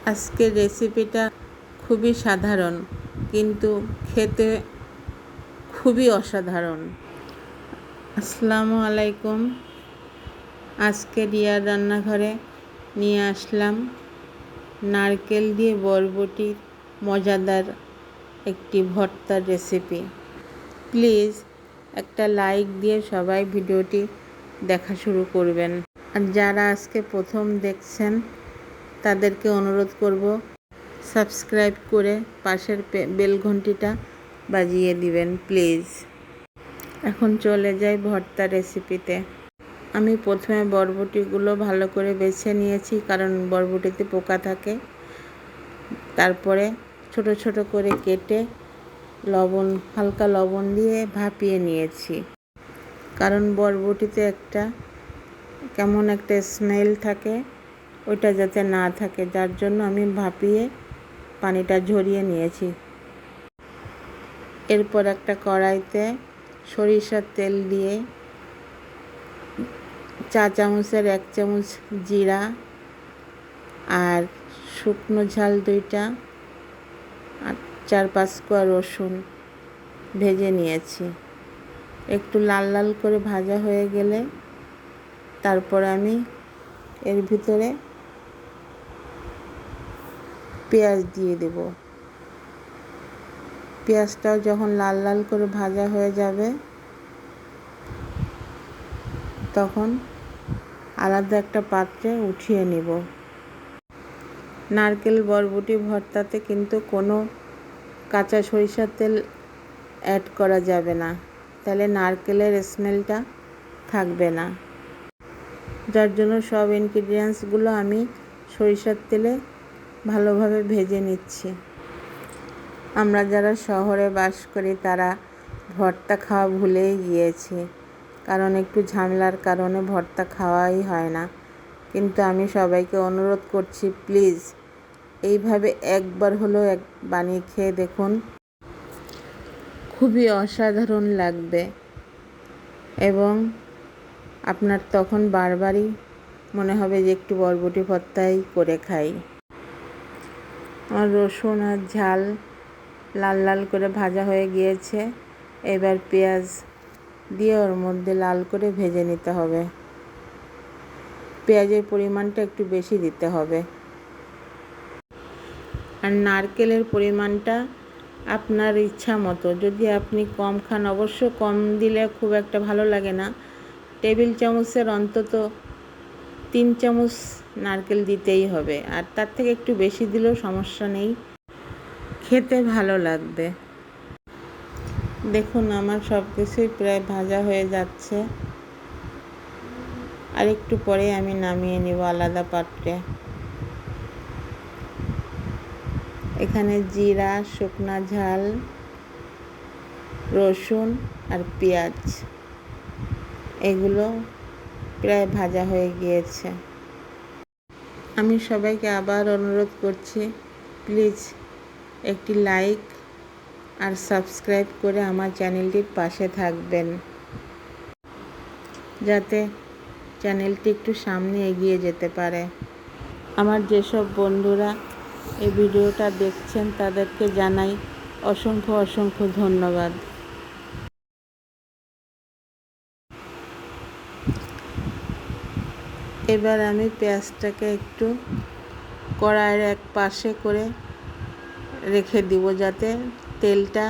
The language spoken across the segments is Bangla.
আজকের রেসিপিটা খুবই সাধারণ, কিন্তু খেতে খুবই অসাধারণ। আসসালামু আলাইকুম। আজকে রিয়ার রান্নাঘরে নিয়ে আসলাম নারকেল দিয়ে বরবটির মজাদার একটি ভর্তার রেসিপি। প্লিজ একটা লাইক দিয়ে সবাই ভিডিওটি দেখা শুরু করবেন। আর যারা আজকে প্রথম দেখছেন তাদেরকে অনুরোধ করব সাবস্ক্রাইব করে পাশের বেল ঘন্টিটা বাজিয়ে দিবেন প্লিজ। এখন চলে যাই ভর্তা রেসিপিতে। আমি প্রথমে বরবটিগুলো ভালো করে বেছে নিয়েছি, কারণ বরবটিতে পোকা থাকে। তারপরে ছোট ছোট করে কেটে হালকা লবণ দিয়ে ভাপিয়ে নিয়েছি, কারণ বরবটিতে কেমন একটা স্মেল থাকে, ওইটা যাতে না থাকে, যার জন্য আমি ভাপিয়ে পানিটা ঝরিয়ে নিয়েছি। এরপর একটা কড়াইতে সরিষার তেল দিয়ে 4 চামচের 1 চামচ জিরা আর শুকনো ঝাল 2টা আর 4-5 কোয়া রসুন ভেজে নিয়েছি। একটু লাল লাল করে ভাজা হয়ে গেলে তারপর আমি এর ভিতরে পেঁয়াজ দিয়ে দেব। পেঁয়াজটাও যখন লাল লাল করে ভাজা হয়ে যাবে তখন আলাদা একটা পাত্রে উঠিয়ে নেব। নারকেল বরবটি ভর্তাতে কিন্তু কোনো কাঁচা সরিষার তেল অ্যাড করা যাবে না, তাহলে নারকেলের স্মেলটা থাকবে না। যার জন্য সব ইনগ্রিডিয়েন্টসগুলো আমি সরিষার তেলে ভালোভাবে ভেজে নিচ্ছি। আমরা যারা শহরে বাস করি তারা ভর্তা খাওয়া ভুলেই গিয়েছি, কারণ একটু ঝামেলার কারণে ভর্তা খাওয়াই হয় না। কিন্তু আমি সবাইকে অনুরোধ করছি, প্লিজ এইভাবে একবার হলেও বানিয়ে খেয়ে দেখুন, খুবই অসাধারণ লাগবে এবং আপনার তখন বারবারই মনে হবে যে একটু বরবটি ভর্তাই করে খাই। আমার রসুন আর ঝাল লাল লাল করে ভাজা হয়ে গিয়েছে। এবার পেঁয়াজ দিয়ে ওর মধ্যে লাল করে ভেজে নিতে হবে। পেঁয়াজের পরিমাণটা একটু বেশি দিতে হবে, আর নারকেলের পরিমাণটা আপনার ইচ্ছা মতো। যদি আপনি কম খান, অবশ্য কম দিলে খুব একটা ভালো লাগে না। টেবিল চামচের অন্তত 3 চামচ নারকেল দিতেই হবে, আর তার থেকে একটু বেশি দিলেও সমস্যা নেই, খেতে ভালো লাগবে। দেখুন আমার সব কিছুই প্রায় ভাজা হয়ে যাচ্ছে, আর একটু পরে আমি নামিয়ে নেব আলাদা পাত্রে। এখানে জিরা, শুকনা ঝাল, রসুন আর পেঁয়াজ এগুলো প্রায় ভাজা হয়ে গিয়েছে। আমি সবাইকে আবার অনুরোধ করছি, প্লিজ একটি লাইক আর সাবস্ক্রাইব করে আমার চ্যানেলটির পাশে থাকবেন, যাতে চ্যানেলটি একটু সামনে এগিয়ে যেতে পারে। আমার যেসব বন্ধুরা এই ভিডিওটা দেখছেন তাদেরকে জানাই অসংখ্য অসংখ্য ধন্যবাদ। এবার আমি পেঁয়াজটাকে একটু কড়াইয়ের এক পাশে করে রেখে দিব, যাতে তেলটা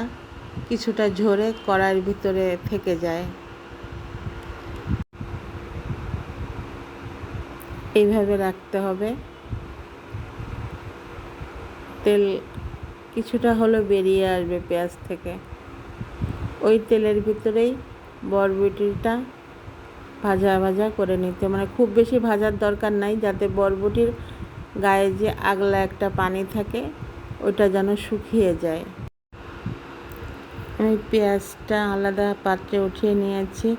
কিছুটা ঝরে কড়াইয়ের ভিতরে থেকে যায়। এইভাবে রাখতে হবে। তেল কিছুটা হলেও বেরিয়ে আসবে পেঁয়াজ থেকে। ওই তেলের ভিতরেই বরবটিটা ভাজা ভাজা করে নিতে, মানে খুব বেশি ভাজার দরকার নাই, যাতে বরবটির গায়ে যে আগলা একটা পানি থাকে ওইটা যেন শুকিয়ে যায়। আমি পেঁয়াজটা আলাদা পাত্রে উঠিয়ে নিয়েছি।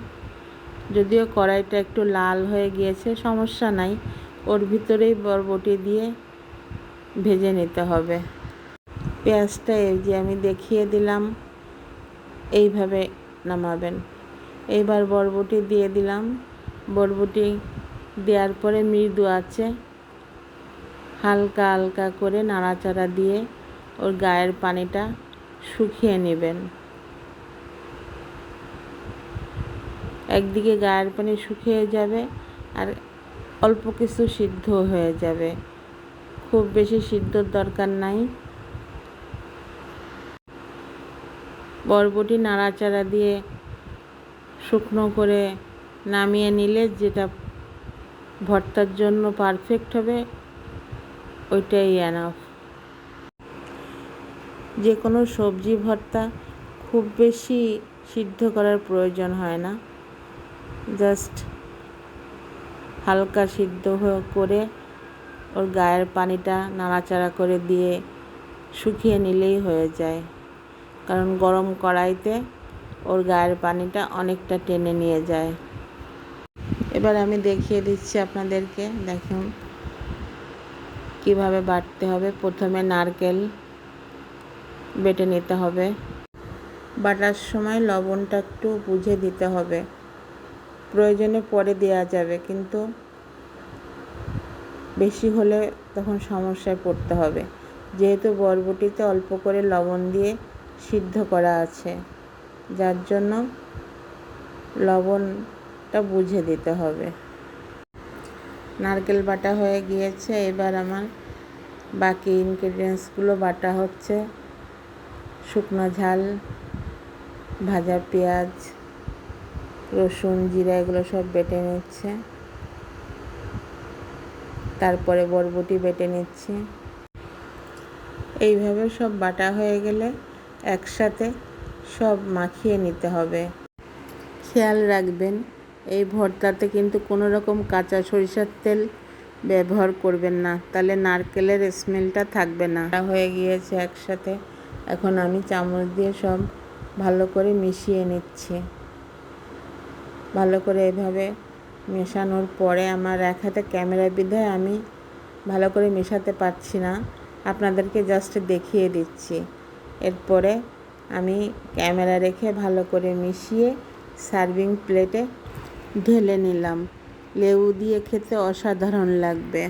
যদিও কড়াইটা একটু লাল হয়ে গিয়েছে, সমস্যা নাই, ওর ভিতরেই বরবটি দিয়ে ভেজে নিতে হবে। পেঁয়াজটা এই যে আমি দেখিয়ে দিলাম, এইভাবে নামাবেন। এইবার বরবটি দিয়ে দিলাম। বরবটি দেওয়ার পরে মৃদু আঁচে হালকা হালকা করে নাড়াচাড়া দিয়ে ওর গায়ের পানিটা শুকিয়ে নেবেন। একদিকে গায়ের পানি শুকিয়ে যাবে আর অল্প কিছু সিদ্ধ হয়ে যাবে, খুব বেশি সিদ্ধর দরকার নাই। বরবটি নাড়াচাড়া দিয়ে শুকনো করে নামিয়ে নিলে যেটা ভর্তার জন্য পারফেক্ট হবে ওইটাই এনাফ। যে কোনো সবজি ভর্তা খুব বেশি সিদ্ধ করার প্রয়োজন হয় না, জাস্ট হালকা সিদ্ধ করে ওর গায়ের পানিটা নাড়াচাড়া করে দিয়ে শুকিয়ে নিলেই হয়ে যায়, কারণ গরম কড়াইতে ওর গায়ের পানিটা অনেকটা টেনে নিয়ে যায়। এবার আমি দেখিয়ে দিচ্ছি আপনাদেরকে, দেখুন কিভাবে বাটতে হবে। প্রথমে নারকেল বেটে নিতে হবে। বাটার সময় লবণটা একটু বুঝে দিতে হবে, প্রয়োজনে পরে দেওয়া যাবে, কিন্তু বেশি হলে তখন সমস্যায় পড়তে হবে, যেহেতু বরবটিতে অল্প করে লবণ দিয়ে সিদ্ধ করা আছে, যার জন্য লবণটা বুঝে দিতে হবে। নারকেল বাটা হয়ে গিয়েছে, এবার আমার বাকি ইনগ্রেডিয়েন্টসগুলো বাটা হচ্ছে। শুকনো ঝাল, ভাজা পেঁয়াজ, রসুন, জিরা এগুলো সব বেটে নিচ্ছে। তারপরে বরবটি বেটে নিচ্ছি। এইভাবে সব বাটা হয়ে গেলে একসাথে সব মাখিয়ে নিতে হবে। খেয়াল রাখবেন, এই ভর্তাতে কিন্তু কোনো রকম কাঁচা সরিষার তেল ব্যবহার করবেন না, তাহলে নারকেলের স্মেলটা থাকবে না। হয়ে গিয়েছে একসাথে, এখন আমি চামচ দিয়ে সব ভালো করে মিশিয়ে নিচ্ছি। ভালো করে এভাবে মেশানোর পরে আমার এক হাতে ক্যামেরা বিধায় আমি ভালো করে মেশাতে পারছি না, আপনাদেরকে জাস্ট দেখিয়ে দিচ্ছি। এরপরে আমি ক্যামেরা রেখে ভালো করে মিশিয়ে সার্ভিং প্লেটে ঢেলে নিলাম। লেবু দিয়ে খেতে অসাধারণ লাগবে।